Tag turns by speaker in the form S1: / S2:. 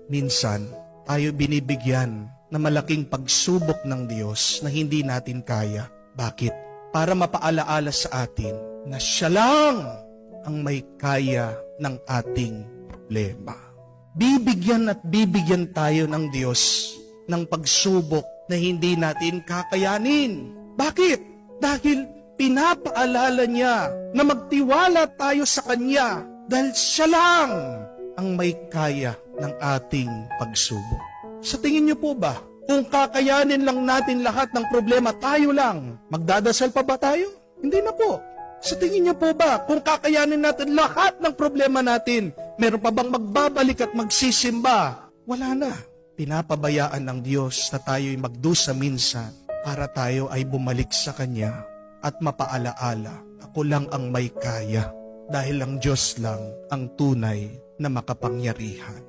S1: Minsan, tayo binibigyan na malaking pagsubok ng Diyos na hindi natin kaya. Bakit? Para mapaalaala sa atin na Siya lang ang may kaya ng ating problema. Bibigyan at bibigyan tayo ng Diyos ng pagsubok na hindi natin kakayanin. Bakit? Dahil pinapaalala niya na magtiwala tayo sa Kanya dahil Siya lang ang may kaya ng ating pagsubok. Sa tingin niyo po ba, kung kakayanin lang natin lahat ng problema tayo lang, magdadasal pa ba tayo? Hindi na po. Sa tingin niyo po ba, kung kakayanin natin lahat ng problema natin, meron pa bang magbabalik at magsisimba? Wala na. Pinapabayaan ng Diyos na tayo'y magdusa minsan para tayo ay bumalik sa Kanya at mapaalaala, ako lang ang may kaya dahil ang Diyos lang ang tunay na makapangyarihan.